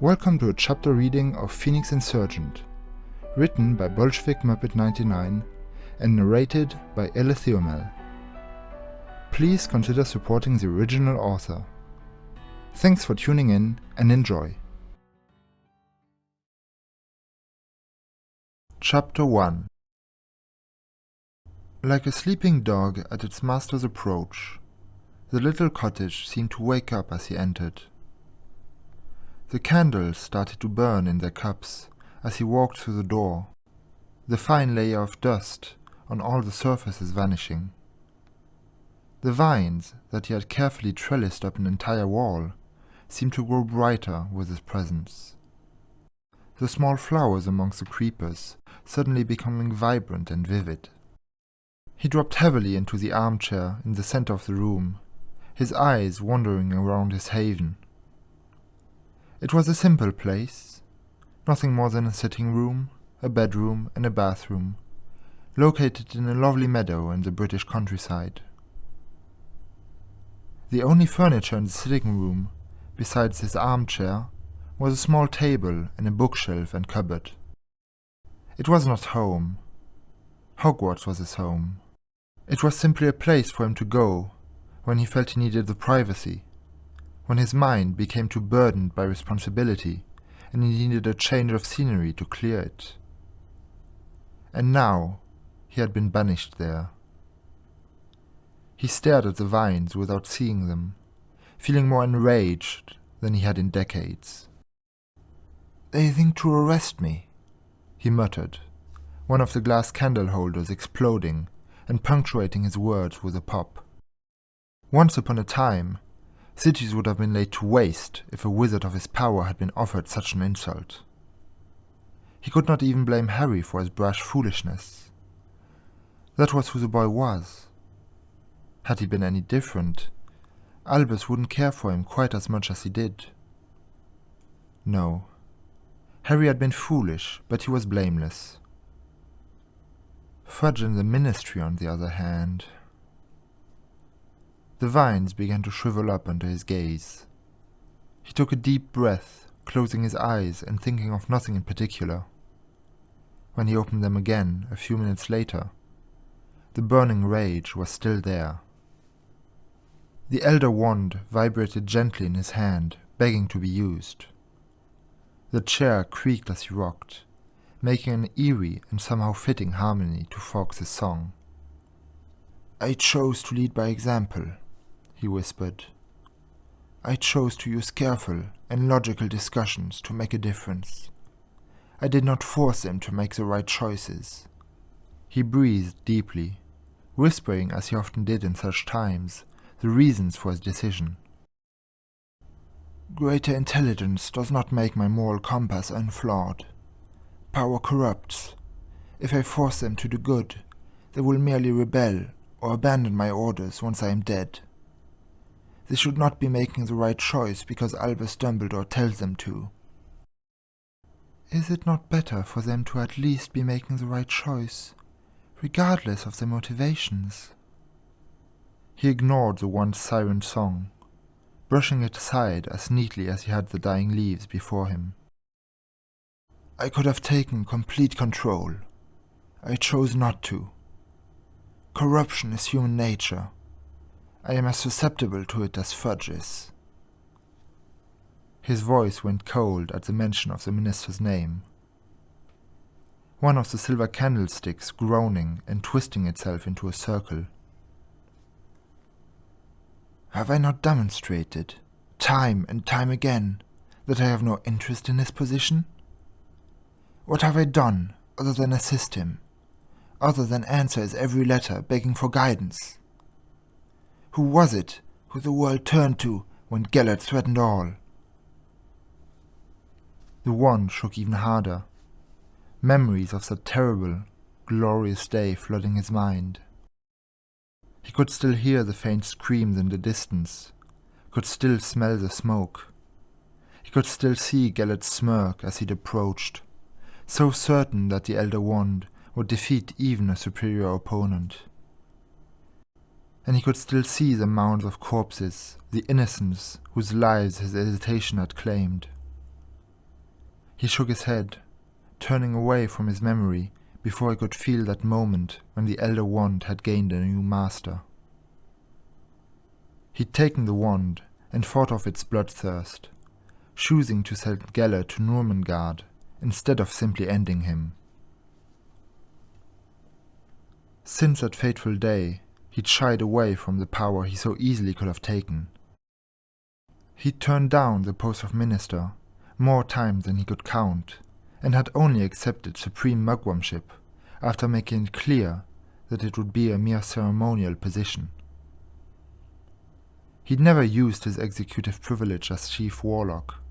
Welcome to a chapter reading of Phoenix Insurgent, written by Bolshevik Muppet 99 and narrated by Elethiomel. Please consider supporting the original author. Thanks for tuning in and enjoy. Chapter 1. Like a sleeping dog at its master's approach, the little cottage seemed to wake up as he entered. The candles started to burn in their cups as he walked through the door, the fine layer of dust on all the surfaces vanishing. The vines that he had carefully trellised up an entire wall seemed to grow brighter with his presence. The small flowers amongst the creepers suddenly becoming vibrant and vivid. He dropped heavily into the armchair in the center of the room, his eyes wandering around his haven. It was a simple place, nothing more than a sitting room, a bedroom and a bathroom, located in a lovely meadow in the British countryside. The only furniture in the sitting room, besides his armchair, was a small table and a bookshelf and cupboard. It was not home. Hogwarts was his home. It was simply a place for him to go when he felt he needed the privacy, when his mind became too burdened by responsibility and he needed a change of scenery to clear it. And now he had been banished there. He stared at the vines without seeing them, feeling more enraged than he had in decades. "They think to arrest me," he muttered, one of the glass candle holders exploding and punctuating his words with a pop. Once upon a time, cities would have been laid to waste if a wizard of his power had been offered such an insult. He could not even blame Harry for his brash foolishness. That was who the boy was. Had he been any different, Albus wouldn't care for him quite as much as he did. No, Harry had been foolish, but he was blameless. Fudge and the Ministry, on the other hand. The vines began to shrivel up under his gaze. He took a deep breath, closing his eyes and thinking of nothing in particular. When he opened them again, a few minutes later, the burning rage was still there. The elder wand vibrated gently in his hand, begging to be used. The chair creaked as he rocked, making an eerie and somehow fitting harmony to Fawkes' song. "I chose to lead by example," he whispered. "I chose to use careful and logical discussions to make a difference. I did not force them to make the right choices." He breathed deeply, whispering, as he often did in such times, the reasons for his decision. "Greater intelligence does not make my moral compass unflawed. Power corrupts. If I force them to do good, they will merely rebel or abandon my orders once I am dead. They should not be making the right choice because Albus Dumbledore tells them to." "Is it not better for them to at least be making the right choice, regardless of their motivations?" He ignored the once siren song, brushing it aside as neatly as he had the dying leaves before him. "I could have taken complete control. I chose not to. Corruption is human nature. I am as susceptible to it as Fudge is." His voice went cold at the mention of the minister's name. One of the silver candlesticks groaning and twisting itself into a circle. "Have I not demonstrated, time and time again, that I have no interest in his position? What have I done other than assist him, other than answer his every letter begging for guidance? Who was it who the world turned to when Gellert threatened all?" The wand shook even harder, memories of that terrible, glorious day flooding his mind. He could still hear the faint screams in the distance, could still smell the smoke. He could still see Gellert's smirk as he'd approached, so certain that the elder wand would defeat even a superior opponent. And he could still see the mounds of corpses, the innocents whose lives his hesitation had claimed. He shook his head, turning away from his memory before he could feel that moment when the Elder Wand had gained a new master. He'd taken the wand and fought off its bloodthirst, choosing to send Geller to Nurmengard instead of simply ending him. Since that fateful day, he'd shied away from the power he so easily could have taken. He'd turned down the post of minister more times than he could count, and had only accepted supreme mugwumship after making it clear that it would be a mere ceremonial position. He'd never used his executive privilege as chief warlock,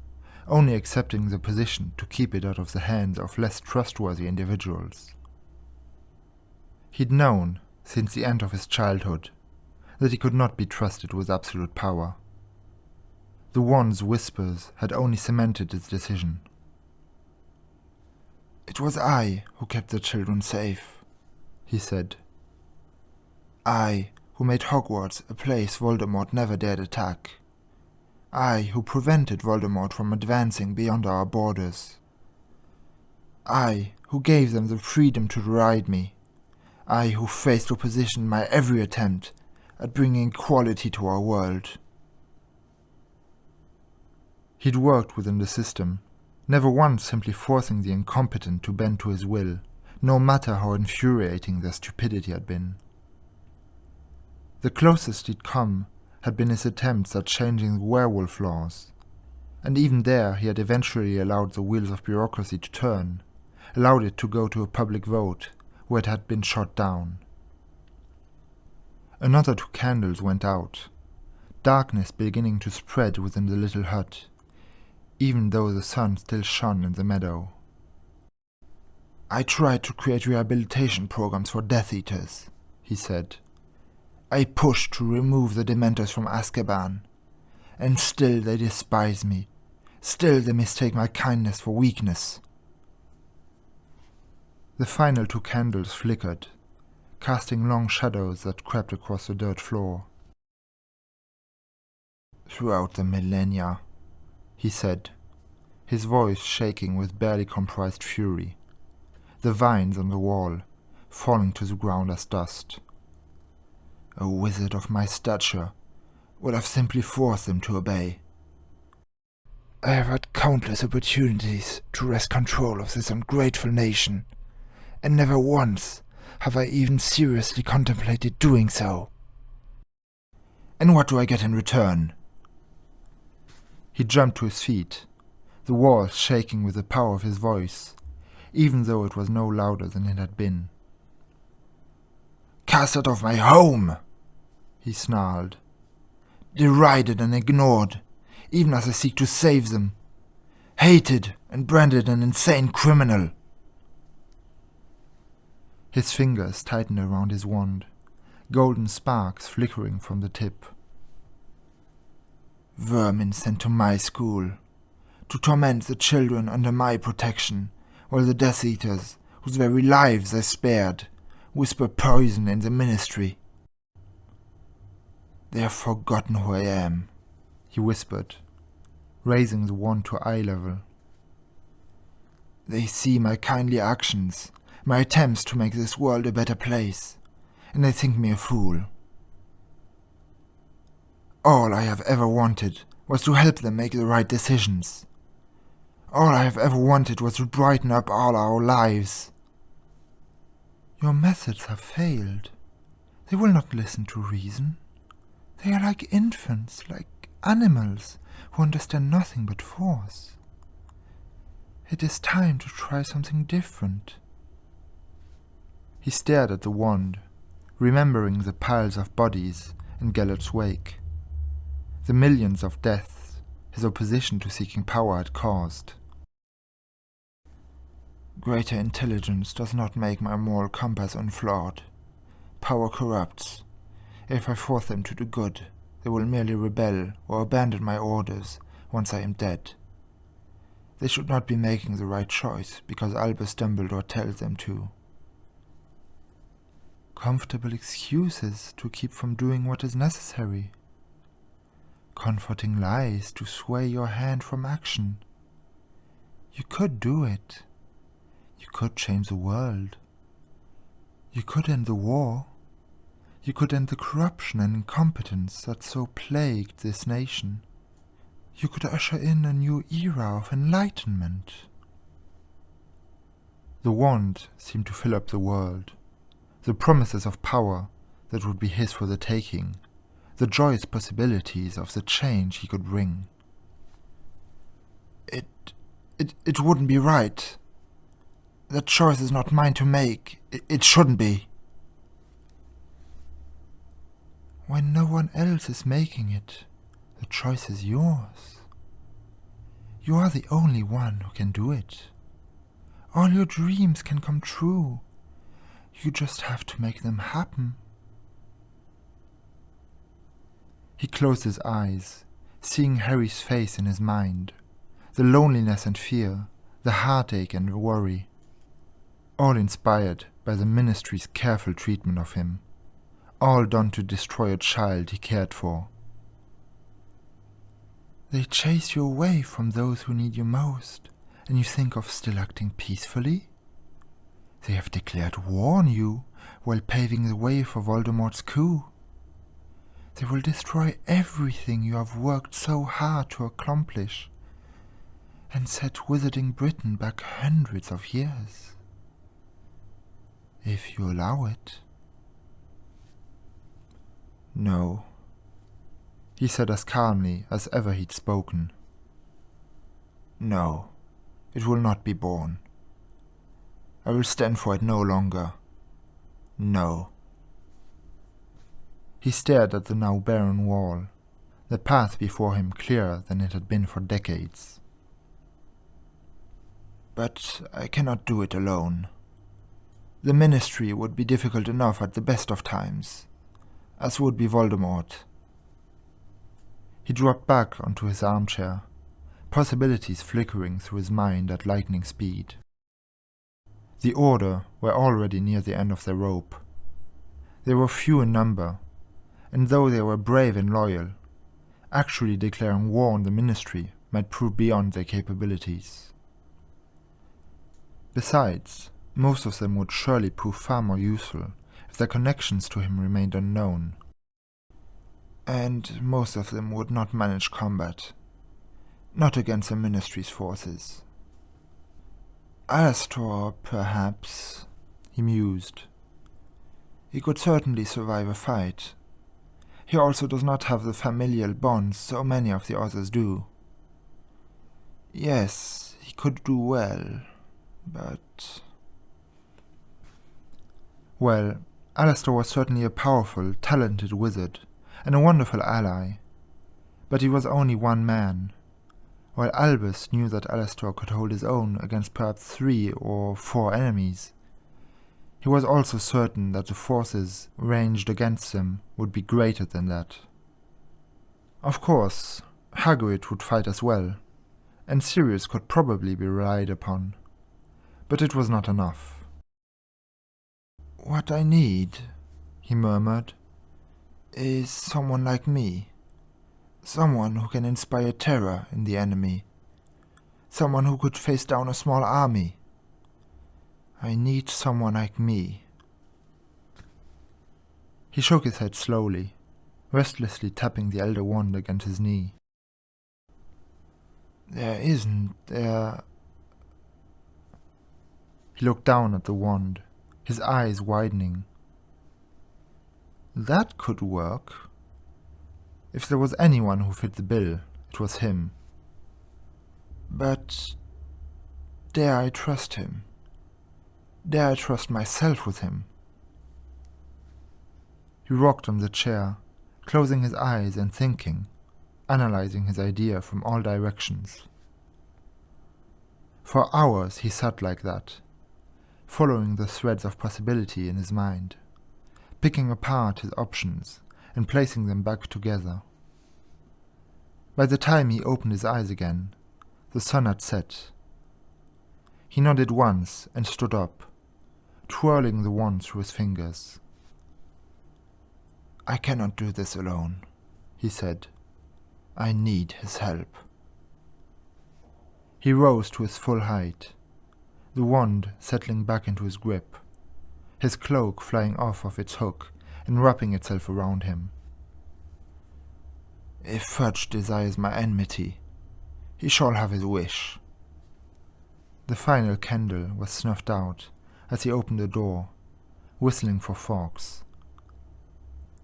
only accepting the position to keep it out of the hands of less trustworthy individuals. He'd known, since the end of his childhood, that he could not be trusted with absolute power. The wand's whispers had only cemented his decision. "It was I who kept the children safe," he said. "I who made Hogwarts a place Voldemort never dared attack. I who prevented Voldemort from advancing beyond our borders. I who gave them the freedom to deride me. I who faced opposition in my every attempt at bringing equality to our world." He'd worked within the system, never once simply forcing the incompetent to bend to his will, no matter how infuriating their stupidity had been. The closest he'd come had been his attempts at changing the werewolf laws, and even there he had eventually allowed the wheels of bureaucracy to turn, allowed it to go to a public vote, where it had been shot down. Another 2 candles went out, darkness beginning to spread within the little hut, even though the sun still shone in the meadow. "I tried to create rehabilitation programs for Death Eaters," he said. "I pushed to remove the Dementors from Azkaban, and still they despise me. Still they mistake my kindness for weakness." The final 2 candles flickered, casting long shadows that crept across the dirt floor. "Throughout the millennia," he said, his voice shaking with barely comprised fury, the vines on the wall falling to the ground as dust. "A wizard of my stature would have simply forced them to obey. I have had countless opportunities to wrest control of this ungrateful nation, and never once have I even seriously contemplated doing so. And what do I get in return?" He jumped to his feet, the walls shaking with the power of his voice, even though it was no louder than it had been. "Cast out of my home!" he snarled. "Derided and ignored, even as I seek to save them. Hated and branded an insane criminal." His fingers tightened around his wand, golden sparks flickering from the tip. "Vermin sent to my school, to torment the children under my protection, while the Death Eaters, whose very lives I spared, whisper poison in the Ministry. They have forgotten who I am," he whispered, raising the wand to eye level. "They see my kindly actions, my attempts to make this world a better place, and they think me a fool. All I have ever wanted was to help them make the right decisions. All I have ever wanted was to brighten up all our lives." "Your methods have failed. They will not listen to reason. They are like infants, like animals, who understand nothing but force. It is time to try something different." He stared at the wand, remembering the piles of bodies in Gellert's wake, the millions of deaths his opposition to seeking power had caused. "Greater intelligence does not make my moral compass unflawed. Power corrupts. If I force them to do good, they will merely rebel or abandon my orders once I am dead. They should not be making the right choice because Albus Dumbledore tells them to." Comfortable excuses to keep from doing what is necessary. Comforting lies to sway your hand from action. You could do it. You could change the world. You could end the war. You could end the corruption and incompetence that so plagued this nation. You could usher in a new era of enlightenment. The wand seemed to fill up the world, the promises of power that would be his for the taking, the joyous possibilities of the change he could bring. It wouldn't be right. That choice is not mine to make. It shouldn't be. When no one else is making it, the choice is yours. You are the only one who can do it. All your dreams can come true. You just have to make them happen. He closed his eyes, seeing Harry's face in his mind, the loneliness and fear, the heartache and worry, all inspired by the Ministry's careful treatment of him, all done to destroy a child he cared for. They chase you away from those who need you most, and you think of still acting peacefully? They have declared war on you while paving the way for Voldemort's coup. They will destroy everything you have worked so hard to accomplish, and set wizarding Britain back hundreds of years. If you allow it. No, he said as calmly as ever he'd spoken. No, it will not be borne. I will stand for it no longer. No. He stared at the now barren wall, the path before him clearer than it had been for decades. But I cannot do it alone. The Ministry would be difficult enough at the best of times, as would be Voldemort. He dropped back onto his armchair, possibilities flickering through his mind at lightning speed. The Order were already near the end of their rope. They were few in number, and though they were brave and loyal, actually declaring war on the Ministry might prove beyond their capabilities. Besides, most of them would surely prove far more useful if their connections to him remained unknown. And most of them would not manage combat, not against the Ministry's forces. Alastor, perhaps, he mused. He could certainly survive a fight. He also does not have the familial bonds so many of the others do. Yes, he could do well, but... Well, Alastor was certainly a powerful, talented wizard, and a wonderful ally, but he was only one man, while Albus knew that Alastor could hold his own against perhaps 3 or 4 enemies. He was also certain that the forces ranged against him would be greater than that. Of course, Hagrid would fight as well, and Sirius could probably be relied upon, but it was not enough. "What I need," he murmured, "is someone like me. Someone who can inspire terror in the enemy. Someone who could face down a small army. I need someone like me." He shook his head slowly, restlessly tapping the Elder Wand against his knee. "There isn't, there..." He looked down at the wand, his eyes widening. That could work. If there was anyone who fit the bill, it was him. But dare I trust him? Dare I trust myself with him? He rocked on the chair, closing his eyes and thinking, analyzing his idea from all directions. For hours he sat like that, following the threads of possibility in his mind, picking apart his options and placing them back together. By the time he opened his eyes again, the sun had set. He nodded once and stood up, twirling the wand through his fingers. "I cannot do this alone," he said. "I need his help." He rose to his full height, the wand settling back into his grip, his cloak flying off of its hook and wrapping itself around him. If Fudge desires my enmity, he shall have his wish. The final candle was snuffed out as he opened the door, whistling for Fawkes.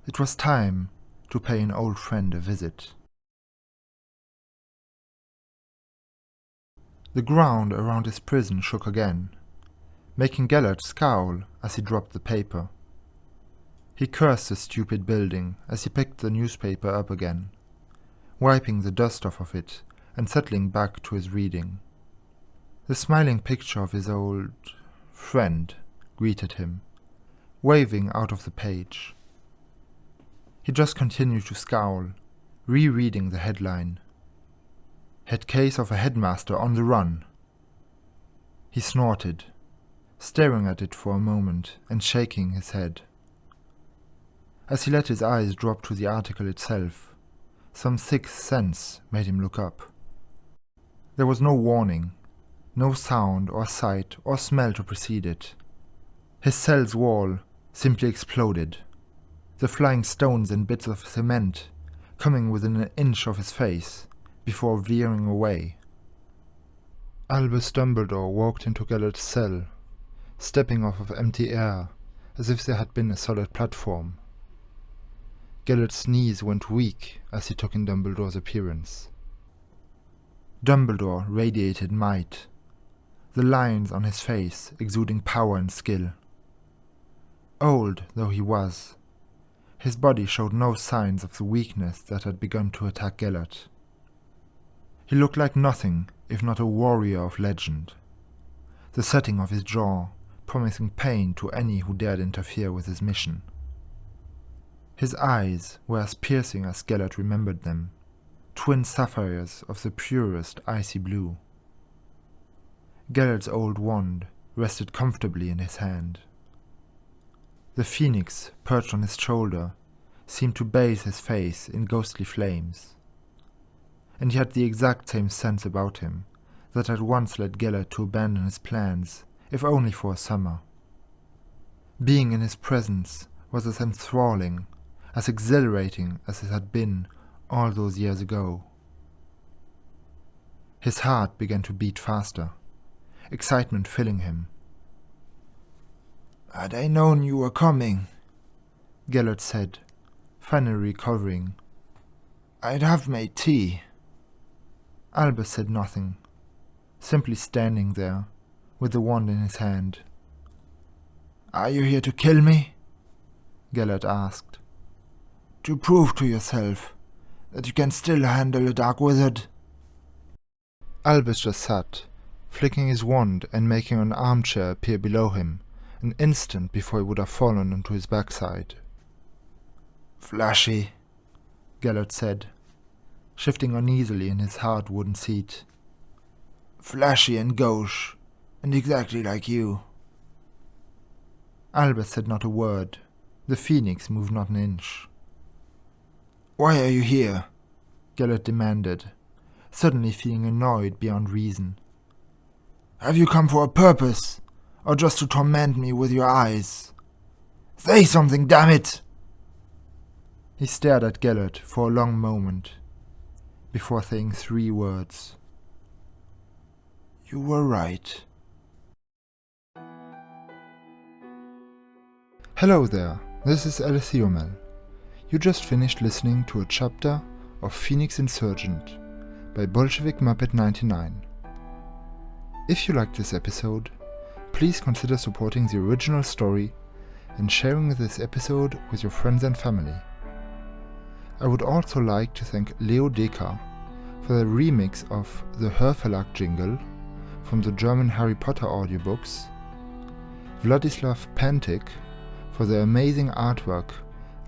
It was time to pay an old friend a visit. The ground around his prison shook again, making Gellert scowl as he dropped the paper. He cursed the stupid building as he picked the newspaper up again, wiping the dust off of it and settling back to his reading. The smiling picture of his old friend greeted him, waving out of the page. He just continued to scowl, rereading the headline. Head case of a headmaster on the run. He snorted, staring at it for a moment and shaking his head. As he let his eyes drop to the article itself, some sixth sense made him look up. There was no warning, no sound or sight or smell to precede it. His cell's wall simply exploded, the flying stones and bits of cement coming within an inch of his face before veering away. Albus Dumbledore walked into Gellert's cell, stepping off of empty air as if there had been a solid platform. Gellert's knees went weak as he took in Dumbledore's appearance. Dumbledore radiated might, the lines on his face exuding power and skill. Old though he was, his body showed no signs of the weakness that had begun to attack Gellert. He looked like nothing if not a warrior of legend, the setting of his jaw promising pain to any who dared interfere with his mission. His eyes were as piercing as Gellert remembered them, twin sapphires of the purest icy blue. Gellert's old wand rested comfortably in his hand. The phoenix perched on his shoulder seemed to bathe his face in ghostly flames, and he had the exact same sense about him that had once led Gellert to abandon his plans, if only for a summer. Being in his presence was as enthralling, as exhilarating as it had been all those years ago. His heart began to beat faster, excitement filling him. "Had I known you were coming," Gellert said, finally recovering, "I'd have made tea." Albus said nothing, simply standing there, with the wand in his hand. "Are you here to kill me?" Gellert asked. "To prove to yourself that you can still handle a dark wizard?" Albus just sat, flicking his wand and making an armchair appear below him, an instant before he would have fallen onto his backside. "Flashy," Gellert said, shifting uneasily in his hard wooden seat. "Flashy and gauche, and exactly like you." Albus said not a word. The phoenix moved not an inch. "Why are you here?" Gellert demanded, suddenly feeling annoyed beyond reason. "Have you come for a purpose, or just to torment me with your eyes? Say something, damn it!" He stared at Gellert for a long moment, before saying 3 words. "You were right." Hello there, this is Elethiomel. You just finished listening to a chapter of Phoenix Insurgent by Bolshevik Muppet 99. If you liked this episode, please consider supporting the original story and sharing this episode with your friends and family. I would also like to thank Leo Deka for the remix of the Hörverlag jingle from the German Harry Potter audiobooks, Vladislav Pantic for the amazing artwork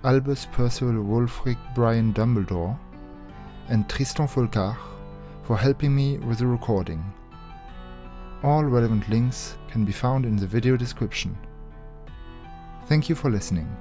Albus, Percival, Wulfric, Brian, Dumbledore, and Tristan for helping me with the recording. All relevant links can be found in the video description. Thank you for listening.